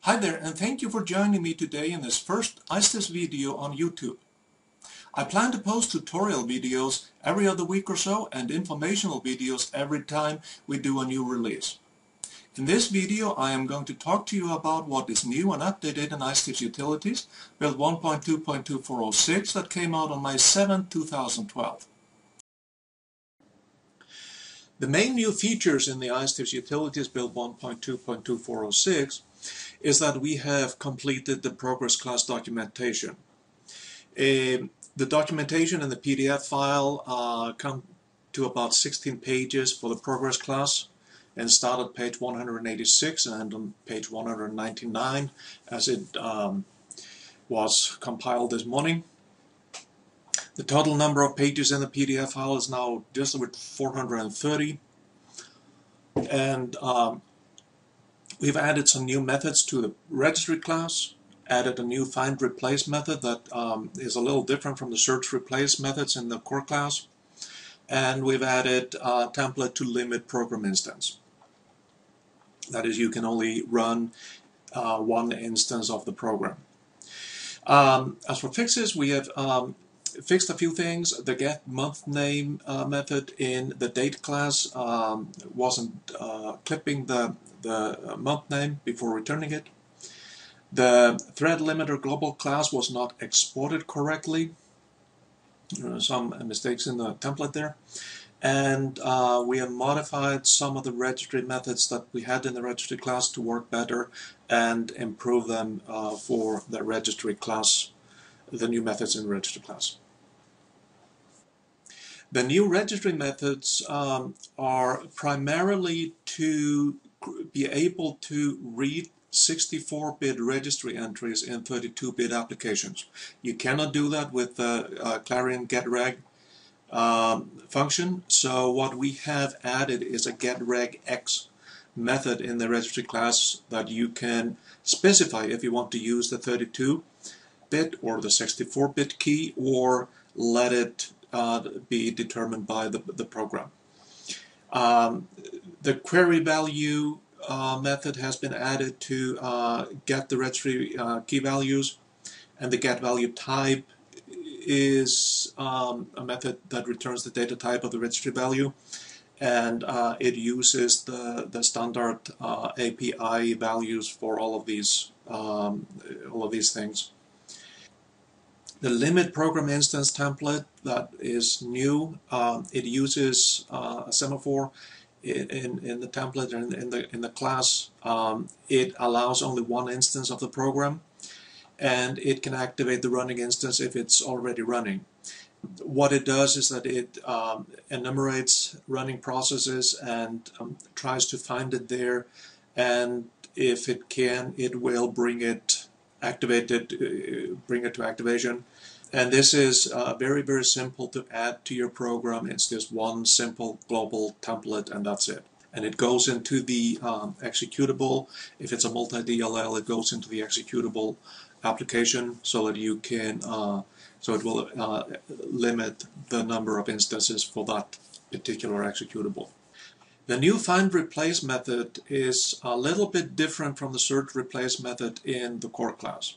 Hi there, and thank you for joining me today in this first Icetips video on YouTube. I plan to post tutorial videos every other week or so and informational videos every time we do a new release. In this video I am going to talk to you about what is new and updated in Icetips Utilities build 1.2.2406 that came out on May 7, 2012. The main new features in the Icetips Utilities build 1.2.2406 is that we have completed the progress class documentation. The documentation in the PDF file come to about 16 pages for the progress class and start at page 186 and end on page 199 as it was compiled this morning. The total number of pages in the PDF file is now just over 430, and we've added some new methods to the registry class, added a new find replace method that is a little different from the search replace methods in the core class, and we've added a template to limit program instance. That is, you can only run one instance of the program. As for fixes, we have fixed a few things. The get month name method in the date class wasn't clipping the month name before returning it. The thread limiter global class was not exported correctly. Some mistakes in the template there. And we have modified some of the registry methods that we had in the registry class to work better and improve them for the registry class, the new methods in the registry class. The new registry methods are primarily to be able to read 64-bit registry entries in 32-bit applications. You cannot do that with the Clarion getreg function, so what we have added is a getregx method in the registry class that you can specify if you want to use the 32-bit or the 64-bit key, or let it be determined by the program. The query value method has been added to get the registry key values, and the get value type is a method that returns the data type of the registry value, and it uses the standard API values for all of these things. The limit program instance template that is new. It uses a semaphore in the template and in the class. It allows only one instance of the program, and it can activate the running instance if it's already running. What it does is that it enumerates running processes and tries to find it there, and if it can, it will bring it to activation. And this is very, very simple to add to your program. It's just one simple global template, and that's it. And it goes into the executable. If it's a multi-DLL, it goes into the executable application so that you can, so it will limit the number of instances for that particular executable. The new find replace method is a little bit different from the search replace method in the core class.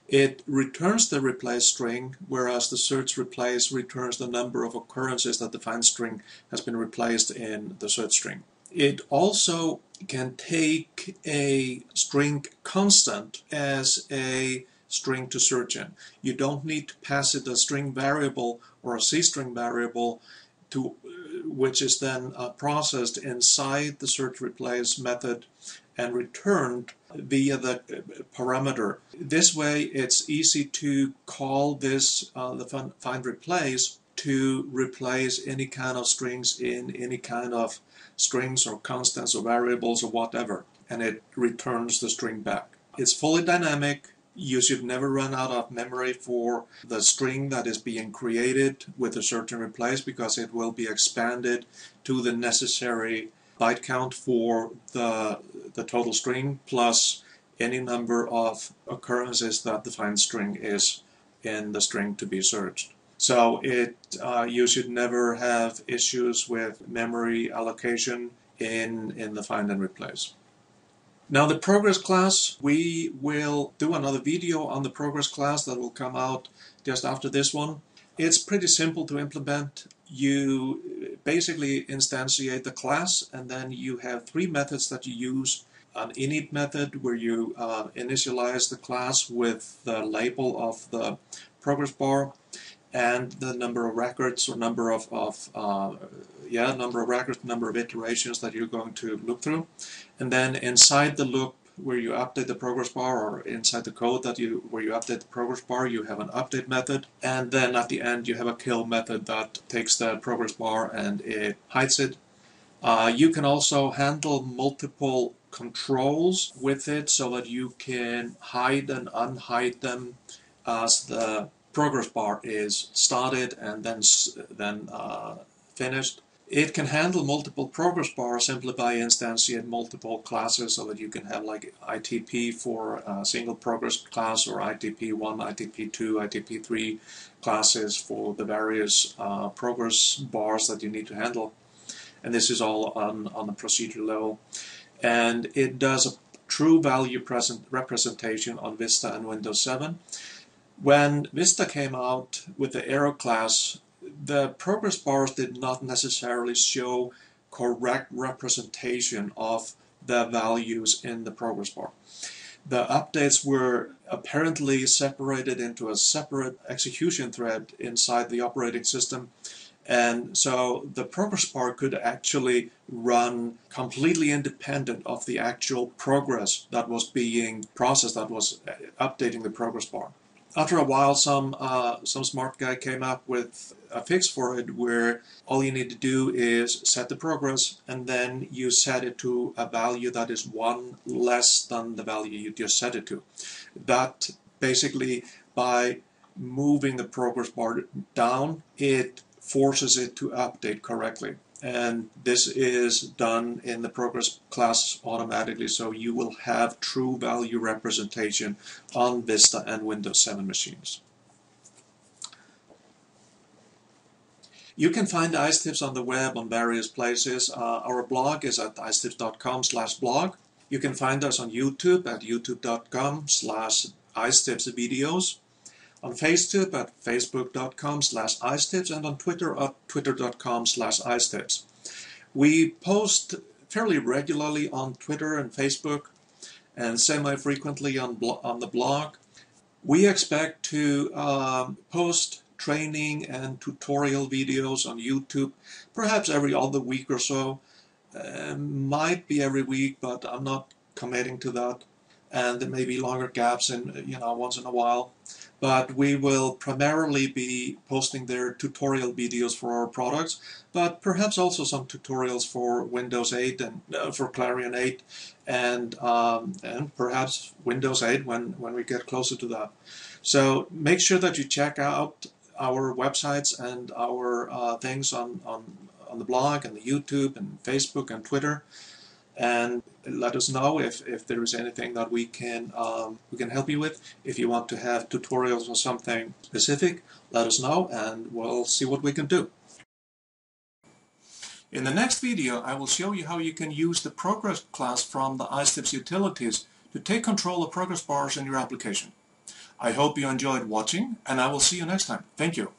It returns the replace string, whereas the search replace returns the number of occurrences that the find string has been replaced in the search string. It also can take a string constant as a string to search in. You don't need to pass it a string variable or a C-string variable which is then processed inside the search replace method and returned via the parameter. This way it's easy to call this the find replace to replace any kind of strings in any kind of strings or constants or variables or whatever, and it returns the string back. It's fully dynamic. You should never run out of memory for the string that is being created with a search and replace, because it will be expanded to the necessary byte count for the total string plus any number of occurrences that the find string is in the string to be searched. So you should never have issues with memory allocation in the find and replace. Now the progress class, we will do another video on the progress class that will come out just after this one. It's pretty simple to implement. You basically instantiate the class, and then you have three methods that you use. An init method where you initialize the class with the label of the progress bar and the number of records or number of records, number of iterations that you're going to loop through. And then inside the loop where you update the progress bar, or inside the code where you update the progress bar, you have an update method. And then at the end you have a kill method that takes the progress bar and it hides it. You can also handle multiple controls with it so that you can hide and unhide them as the progress bar is started and then finished. It can handle multiple progress bars simply by instantiating multiple classes so that you can have like ITP for a single progress class, or ITP1, ITP2, ITP3 classes for the various progress bars that you need to handle. And this is all on the procedure level. And it does a true value representation on Vista and Windows 7. When Vista came out with the Aero class, the progress bars did not necessarily show correct representation of the values in the progress bar. The updates were apparently separated into a separate execution thread inside the operating system, and so the progress bar could actually run completely independent of the actual progress that was being processed, that was updating the progress bar. After a while, some smart guy came up with a fix for it where all you need to do is set the progress, and then you set it to a value that is one less than the value you just set it to. That basically, by moving the progress bar down, it forces it to update correctly. And this is done in the progress class automatically, so you will have true value representation on Vista and Windows 7 machines. You can find Icetips on the web on various places. Our blog is at icetips.com/blog. You can find us on YouTube at youtube.com/icetipsvideos. On Facebook at facebook.com/icetips, and on Twitter at twitter.com/icetips. We post fairly regularly on Twitter and Facebook, and semi-frequently on the blog. We expect to post training and tutorial videos on YouTube, perhaps every other week or so. Might be every week, but I'm not committing to that. And there may be longer gaps in, once in a while. But we will primarily be posting their tutorial videos for our products, but perhaps also some tutorials for Windows 8 and for Clarion 8, and perhaps Windows 8 when we get closer to that. So make sure that you check out our websites and our things on the blog and the YouTube and Facebook and Twitter. And let us know if there is anything that we can help you with. If you want to have tutorials or something specific, let us know and we'll see what we can do. In the next video, I will show you how you can use the progress class from the Icetips utilities to take control of progress bars in your application. I hope you enjoyed watching, and I will see you next time. Thank you.